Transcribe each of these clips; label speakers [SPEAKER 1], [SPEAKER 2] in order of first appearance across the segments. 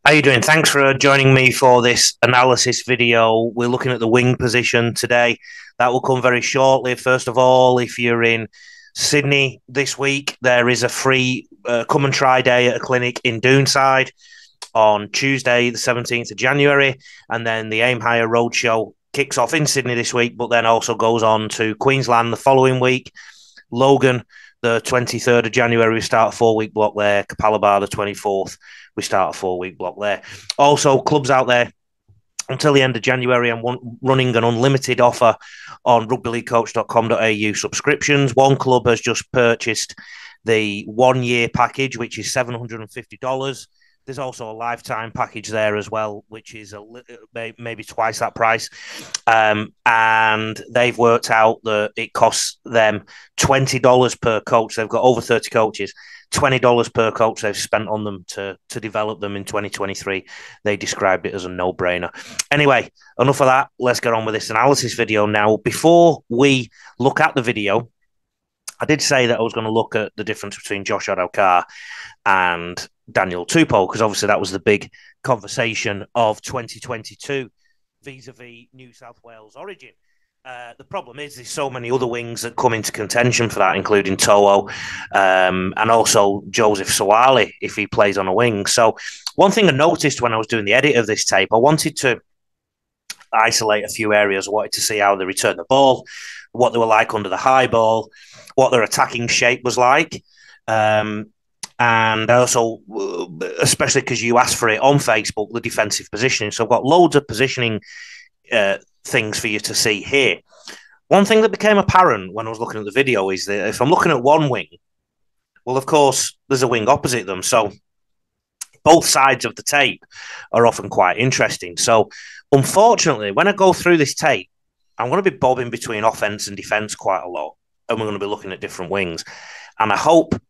[SPEAKER 1] How you doing? Thanks for joining me for this analysis video. We're looking at the wing position today. That will come very shortly. First of all, if you're in Sydney this week, there is a free come and try day at a clinic in Doonside on Tuesday, the 17th of January. And then the Aim Higher Roadshow kicks off in Sydney this week, but then also goes on to Queensland the following week. Logan, the 23rd of January, we start a 4 week block there. Capalaba, the 24th, we start a 4 week block there. Also, clubs out there until the end of January. I'm running an unlimited offer on rugbyleaguecoach.com.au subscriptions. One club has just purchased the 1 year package, which is $750. There's also a lifetime package there as well, which is maybe twice that price. And they've worked out that it costs them $20 per coach. They've got over 30 coaches. $20 per coach they've spent on them to develop them in 2023. They described it as a no-brainer. Anyway, enough of that. Let's get on with this analysis video now. Before we look at the video, I did say that I was going to look at the difference between Josh Addo-Carr and Daniel Tupou, because obviously that was the big conversation of 2022 vis-a-vis New South Wales origin. The problem is there's so many other wings that come into contention for that, including To'o and also Joseph Suaalii if he plays on a wing. So one thing I noticed when I was doing the edit of this tape, I wanted to isolate a few areas. I wanted to see how they returned the ball, what they were like under the high ball, what their attacking shape was like. And also, especially because you asked for it on Facebook, the defensive positioning. So I've got loads of positioning things for you to see here. One thing that became apparent when I was looking at the video is that if I'm looking at one wing, well, of course, there's a wing opposite them. So both sides of the tape are often quite interesting. So unfortunately, when I go through this tape, I'm going to be bobbing between offense and defense quite a lot. And we're going to be looking at different wings. And I hope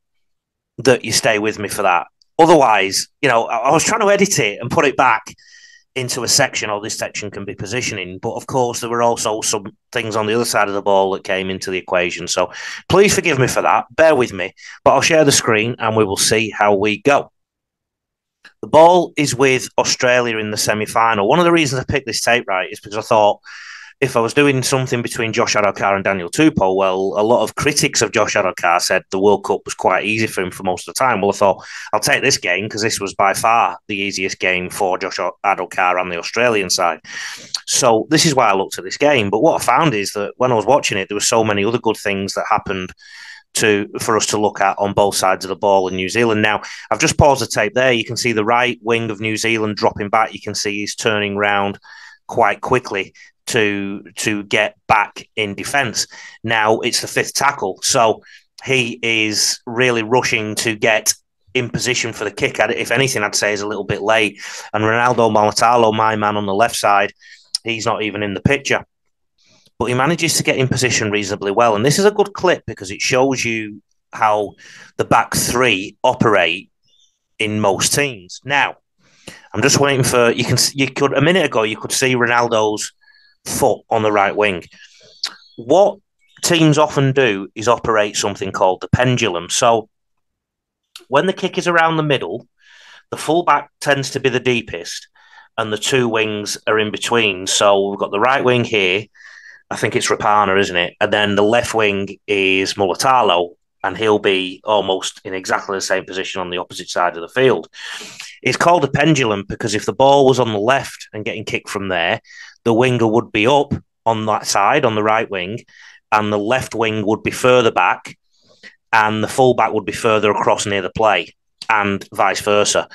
[SPEAKER 1] that you stay with me for that. Otherwise, I was trying to edit it and put it back into a section, or this section can be positioning. But of course, there were also some things on the other side of the ball that came into the equation. So please forgive me for that. Bear with me. But I'll share the screen and we will see how we go. The ball is with Australia in the semi-final. One of the reasons I picked this tape, right, is because I thought if I was doing something between Josh Addo-Carr and Daniel Tupou, well, a lot of critics of Josh Addo-Carr said the World Cup was quite easy for him for most of the time. Well, I thought, I'll take this game because this was by far the easiest game for Josh Addo-Carr on the Australian side. So this is why I looked at this game. But what I found is that when I was watching it, there were so many other good things that happened for us to look at on both sides of the ball in New Zealand. Now, I've just paused the tape there. You can see the right wing of New Zealand dropping back. You can see he's turning round quite quickly to get back in defence. Now it's the fifth tackle, so he is really rushing to get in position for the kick. If anything, I'd say is a little bit late. And Ronaldo Mulitalo, my man on the left side, he's not even in the picture. But he manages to get in position reasonably well. And this is a good clip because it shows you how the back three operate in most teams. Now, I'm just waiting for a minute ago you could see Ronaldo's foot on the right wing. What teams often do is operate something called the pendulum. So when the kick is around the middle, the fullback tends to be the deepest and the two wings are in between. So we've got the right wing here. I think it's Rapana, isn't it? And then the left wing is Mulitalo, and he'll be almost in exactly the same position on the opposite side of the field. It's called a pendulum because if the ball was on the left and getting kicked from there, the winger would be up on that side, on the right wing, and the left wing would be further back, and the fullback would be further across near the play, and vice versa.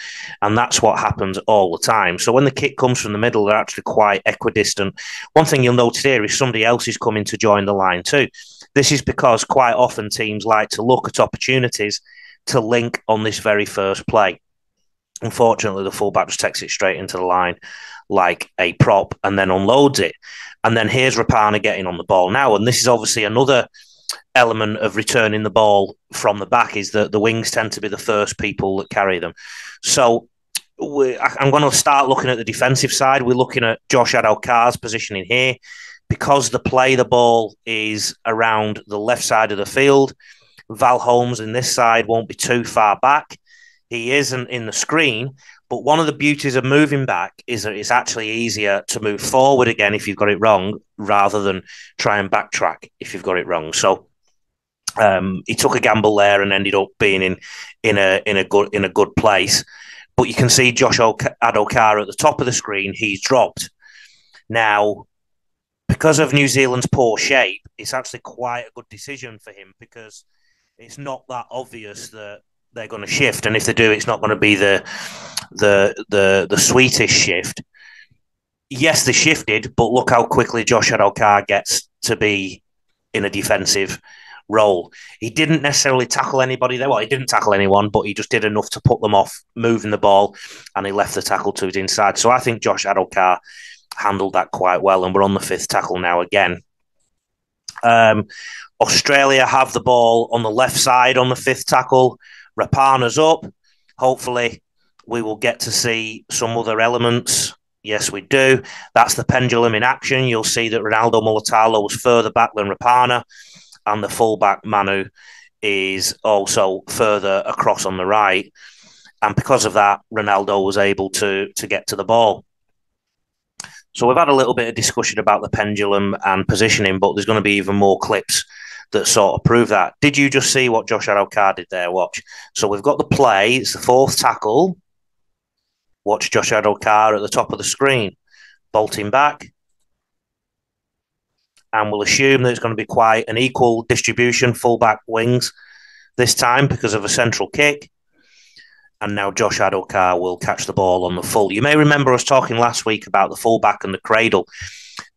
[SPEAKER 1] And that's what happens all the time. So when the kick comes from the middle, they're actually quite equidistant. One thing you'll notice here is somebody else is coming to join the line too. This is because quite often teams like to look at opportunities to link on this very first play. Unfortunately, the fullback just takes it straight into the line like a prop and then unloads it. And then here's Rapana getting on the ball now. And this is obviously another element of returning the ball from the back, is that the wings tend to be the first people that carry them. So I'm going to start looking at the defensive side. We're looking at Josh Addo-Carr's positioning here. Because the ball is around the left side of the field, Val Holmes in this side won't be too far back. He isn't in the screen, but one of the beauties of moving back is that it's actually easier to move forward again if you've got it wrong, rather than try and backtrack if you've got it wrong. So he took a gamble there and ended up being in a good place. But you can see Josh Adokar at the top of the screen. He's dropped now. Because of New Zealand's poor shape, it's actually quite a good decision for him, because it's not that obvious that they're going to shift, and if they do, it's not going to be the sweetest shift. Yes, they shifted, but look how quickly Josh Adokar gets to be in a defensive role. He didn't necessarily tackle anybody there. Well, he didn't tackle anyone, but he just did enough to put them off moving the ball, and he left the tackle to his inside. So I think Josh Adokar handled that quite well, and we're on the fifth tackle now again. Australia have the ball on the left side on the fifth tackle. Rapana's up. Hopefully, we will get to see some other elements. Yes, we do. That's the pendulum in action. You'll see that Ronaldo Mulatalo was further back than Rapana, and the fullback Manu is also further across on the right. And because of that, Ronaldo was able to get to the ball. So we've had a little bit of discussion about the pendulum and positioning, but there's going to be even more clips that sort of prove that. Did you just see what Josh Adokar did there? Watch. So we've got the play. It's the fourth tackle. Watch Josh Adokar at the top of the screen. Bolting back. And we'll assume that it's going to be quite an equal distribution, fullback wings this time because of a central kick. And now Josh Adokar will catch the ball on the full. You may remember us talking last week about the fullback and the cradle.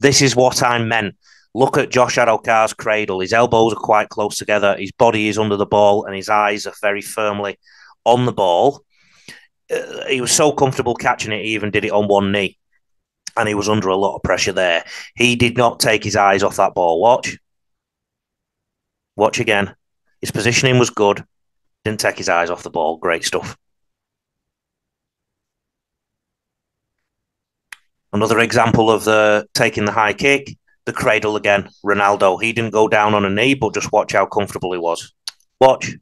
[SPEAKER 1] This is what I meant. Look at Josh Adokar's cradle. His elbows are quite close together. His body is under the ball and his eyes are very firmly on the ball. He was so comfortable catching it, he even did it on one knee. And he was under a lot of pressure there. He did not take his eyes off that ball. Watch. Watch again. His positioning was good. Didn't take his eyes off the ball. Great stuff. Another example of the taking the high kick, the cradle again, Ronaldo. He didn't go down on a knee, but just watch how comfortable he was. Watch.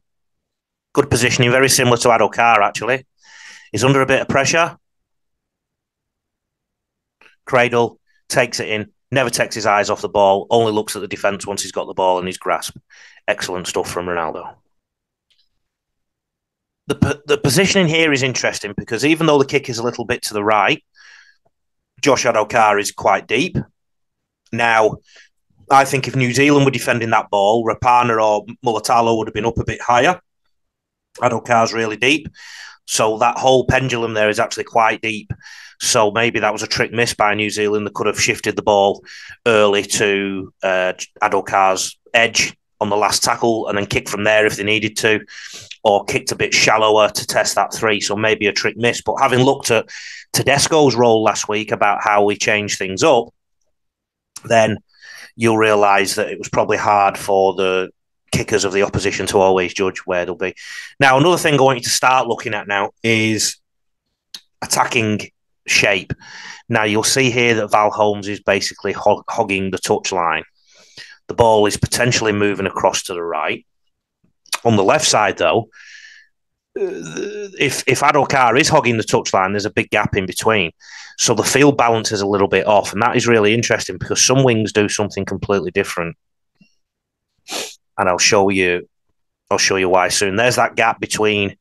[SPEAKER 1] Good positioning, very similar to Adokar, actually. He's under a bit of pressure. Cradle, takes it in, never takes his eyes off the ball, only looks at the defence once he's got the ball in his grasp. Excellent stuff from Ronaldo. The positioning here is interesting because even though the kick is a little bit to the right, Josh Adokar is quite deep. Now, I think if New Zealand were defending that ball, Rapana or Mulatalo would have been up a bit higher. Adokar's really deep. So that whole pendulum there is actually quite deep. So maybe that was a trick miss by New Zealand. They could have shifted the ball early to Adokar's edge on the last tackle and then kicked from there if they needed to, or kicked a bit shallower to test that three. So maybe a trick miss. But having looked at Tedesco's role last week about how we changed things up, then you'll realise that it was probably hard for the kickers of the opposition to always judge where they'll be. Now, another thing I want you to start looking at now is attacking shape. Now, you'll see here that Val Holmes is basically hogging the touchline. The ball is potentially moving across to the right. On the left side, though, if Adokar is hogging the touchline, there's a big gap in between. So the field balance is a little bit off. And that is really interesting because some wings do something completely different. And I'll show you why soon. There's that gap between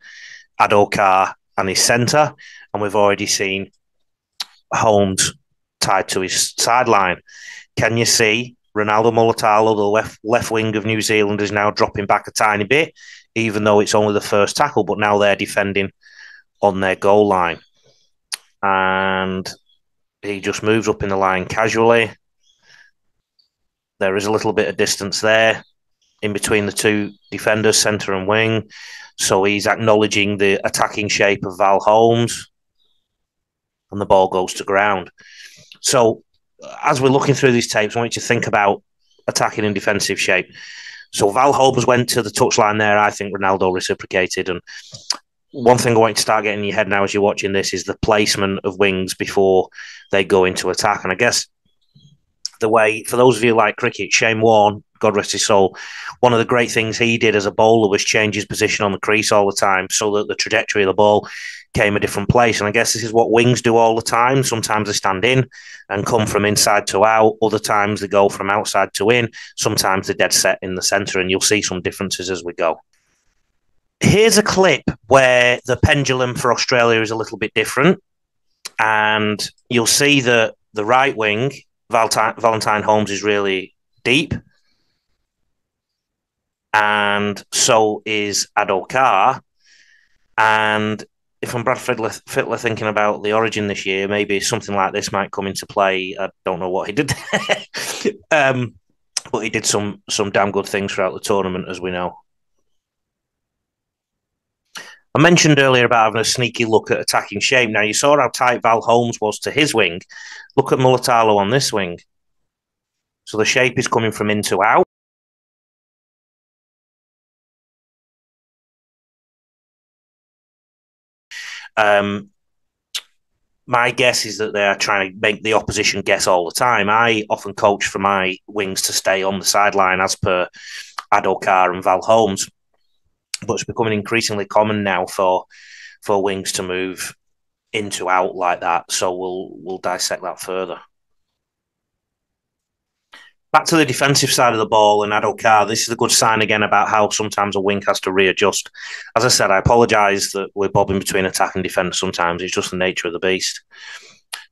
[SPEAKER 1] Adokar and his centre. And we've already seen Holmes tied to his sideline. Can you see Ronaldo Mulatalo, the left wing of New Zealand, is now dropping back a tiny bit, even though it's only the first tackle, but now they're defending on their goal line. And he just moves up in the line casually. There is a little bit of distance there in between the two defenders, centre and wing. So he's acknowledging the attacking shape of Val Holmes. And the ball goes to ground. So as we're looking through these tapes, I want you to think about attacking and defensive shape. So Val Holmes went to the touchline there. I think Ronaldo reciprocated. And one thing I want you to start getting in your head now as you're watching this is the placement of wings before they go into attack. And I guess the way, for those of you like cricket, Shane Warne God rest his soul, one of the great things he did as a bowler was change his position on the crease all the time so that the trajectory of the ball came a different place. And I guess this is what wings do all the time. Sometimes they stand in and come from inside to out. Other times they go from outside to in. Sometimes they're dead set in the centre, and you'll see some differences as we go. Here's a clip where the pendulum for Australia is a little bit different. And you'll see that the right wing, Valentine Holmes, is really deep. And so is Adokar. And if I'm Brad Fittler thinking about the Origin this year, maybe something like this might come into play. I don't know what he did. But he did some damn good things throughout the tournament, as we know. I mentioned earlier about having a sneaky look at attacking shape. Now, you saw how tight Val Holmes was to his wing. Look at Mulatalo on this wing. So the shape is coming from in to out. My guess is that they are trying to make the opposition guess all the time. I often coach for my wings to stay on the sideline as per Adokar and Val Holmes. But it's becoming increasingly common now for wings to move into out like that. So we'll dissect that further. Back to the defensive side of the ball and Adokar, this is a good sign again about how sometimes a wing has to readjust. As I said, I apologise that we're bobbing between attack and defence sometimes. It's just the nature of the beast.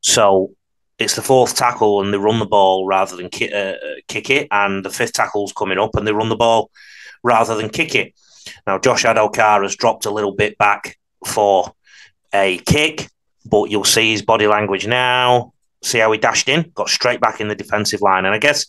[SPEAKER 1] So it's the fourth tackle and they run the ball rather than kick it, and the fifth tackle's coming up and they run the ball rather than kick it. Now, Josh Adokar has dropped a little bit back for a kick, but you'll see his body language now. See how he dashed in, got straight back in the defensive line. And I guess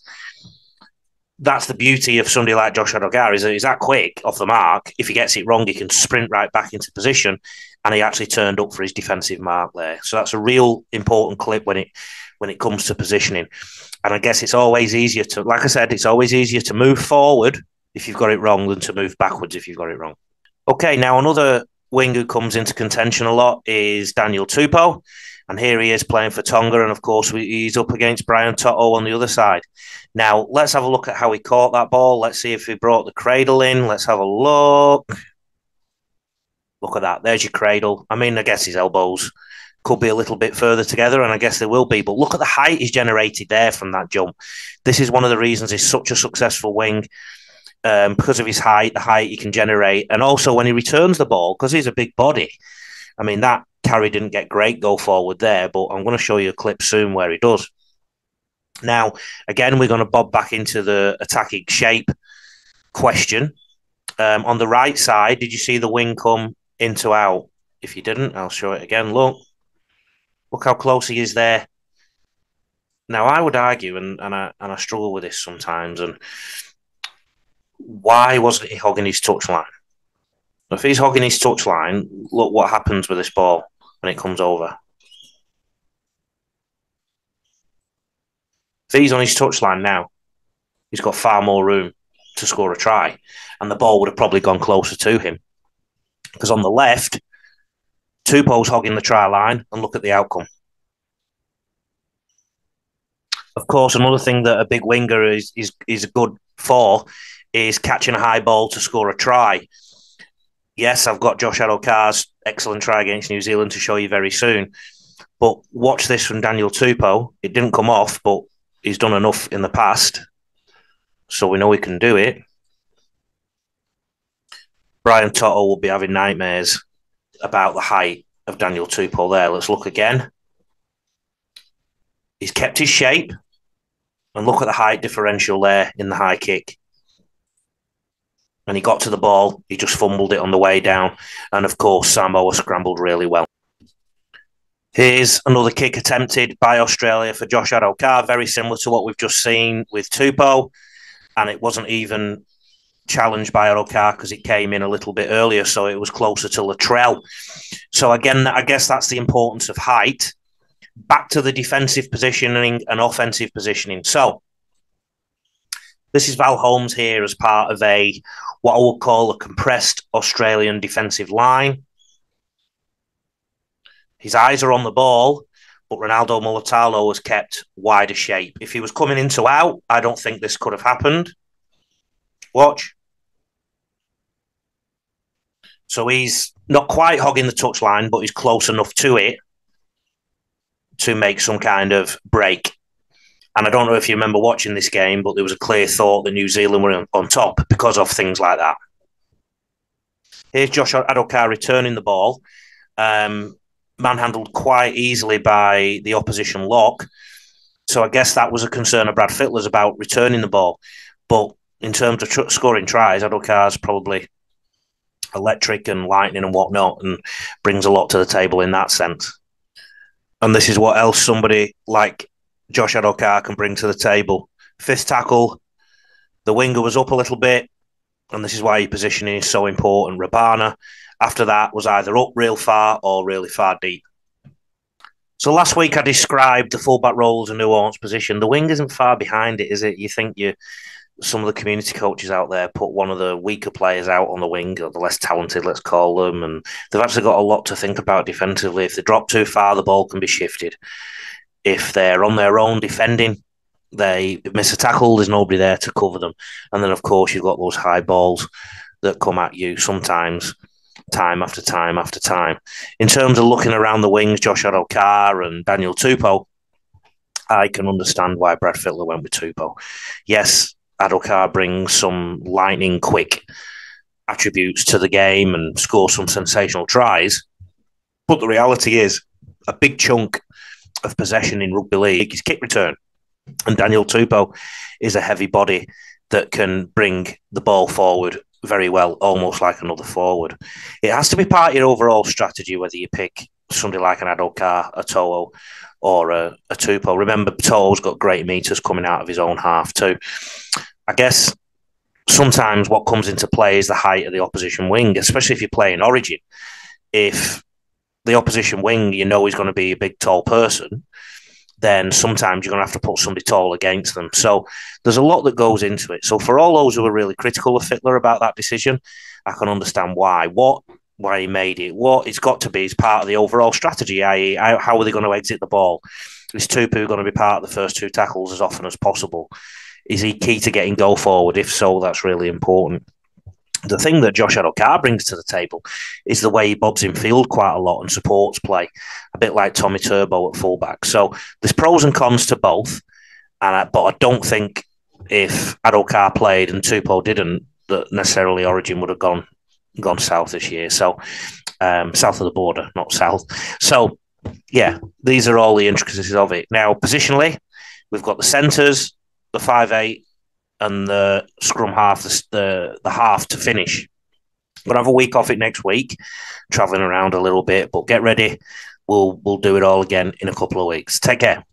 [SPEAKER 1] that's the beauty of somebody like Josh Adokar, is that he's that quick off the mark. If he gets it wrong, he can sprint right back into position, and he actually turned up for his defensive mark there. So that's a real important clip when it comes to positioning. And I guess it's always easier to, like I said, it's always easier to move forward if you've got it wrong than to move backwards if you've got it wrong. Okay, now another wing who comes into contention a lot is Daniel Tupou. And here he is playing for Tonga. And, of course, he's up against Brian Toto on the other side. Now, let's have a look at how he caught that ball. Let's see if he brought the cradle in. Let's have a look. Look at that. There's your cradle. I mean, I guess his elbows could be a little bit further together, and I guess they will be. But look at the height he's generated there from that jump. This is one of the reasons he's such a successful wing. Because of his height, the height he can generate. And also when he returns the ball, because he's a big body. I mean, that carry didn't get great go forward there, but I'm going to show you a clip soon where he does. Now, again, we're going to bob back into the attacking shape question. On the right side, did you see the wing come into out? If you didn't, I'll show it again. Look how close he is there. Now, I would argue, and I struggle with this sometimes, and why wasn't he hogging his touchline? If he's hogging his touchline, look what happens with this ball when it comes over. If he's on his touchline now, he's got far more room to score a try, and the ball would have probably gone closer to him. Because on the left, Tupou's hogging the try line, and look at the outcome. Of course, another thing that a big winger is good for is catching a high ball to score a try. Yes, I've got Josh Adokar's excellent try against New Zealand to show you very soon. But watch this from Daniel Tupou. It didn't come off, but he's done enough in the past, so we know he can do it. Brian Toto will be having nightmares about the height of Daniel Tupou there. Let's look again. He's kept his shape, and look at the height differential there in the high kick. And he got to the ball, he just fumbled it on the way down. And of course, Samoa scrambled really well. Here's another kick attempted by Australia for Josh Adokar, very similar to what we've just seen with Tupou. And it wasn't even challenged by Adokar because it came in a little bit earlier, so it was closer to Latrell. So again, I guess that's the importance of height. Back to the defensive positioning and offensive positioning. So this is Val Holmes here as part of what I would call a compressed Australian defensive line. His eyes are on the ball, but Ronaldo Mulatalo has kept wider shape. If he was coming into out, I don't think this could have happened. Watch. So he's not quite hogging the touchline, but he's close enough to it to make some kind of break. And I don't know if you remember watching this game, but there was a clear thought that New Zealand were on top because of things like that. Here's Josh Adokar returning the ball, manhandled quite easily by the opposition lock. So I guess that was a concern of Brad Fittler's about returning the ball. But in terms of scoring tries, Adokar's probably electric and lightning and whatnot, and brings a lot to the table in that sense. And this is what else somebody like Josh Adokar can bring to the table. Fifth tackle, the winger was up a little bit, and this is why your positioning is so important. Rabana, after that, was either up real far or really far deep. So last week I described the fullback role as a nuanced position. The wing isn't far behind it, is it? You think some of the community coaches out there put one of the weaker players out on the wing, or the less talented, let's call them, and they've actually got a lot to think about defensively. If they drop too far, the ball can be shifted. If they're on their own defending, they miss a tackle, there's nobody there to cover them. And then, of course, you've got those high balls that come at you sometimes, time after time after time. In terms of looking around the wings, Josh Adokar and Daniel Tupou, I can understand why Brad Fittler went with Tupou. Yes, Adokar brings some lightning quick attributes to the game and scores some sensational tries. But the reality is, a big chunk of possession in rugby league is kick return. And Daniel Tupou is a heavy body that can bring the ball forward very well, almost like another forward. It has to be part of your overall strategy, whether you pick somebody like an Adokar, a To'o, or a Tupou. Remember, To'o's got great meters coming out of his own half too. I guess sometimes what comes into play is the height of the opposition wing, especially if you're playing Origin. If the opposition wing, you know, is going to be a big, tall person, then sometimes you're going to have to put somebody tall against them. So there's a lot that goes into it. So for all those who are really critical of Fittler about that decision, I can understand why he made it. What it's got to be is part of the overall strategy, i.e. how are they going to exit the ball? Is Tupou going to be part of the first two tackles as often as possible? Is he key to getting goal forward? If so, that's really important. The thing that Josh Adokar brings to the table is the way he bobs in field quite a lot and supports play, a bit like Tommy Turbo at fullback. So there's pros and cons to both, but I don't think if Adokar played and Tupou didn't, that necessarily Origin would have gone south this year. So south of the border, not south. So yeah, these are all the intricacies of it. Now, positionally, we've got the centres, the 5'8", and the scrum half, the half to finish. I'm going to have a week off it next week, travelling around a little bit, but get ready. We'll do it all again in a couple of weeks. Take care.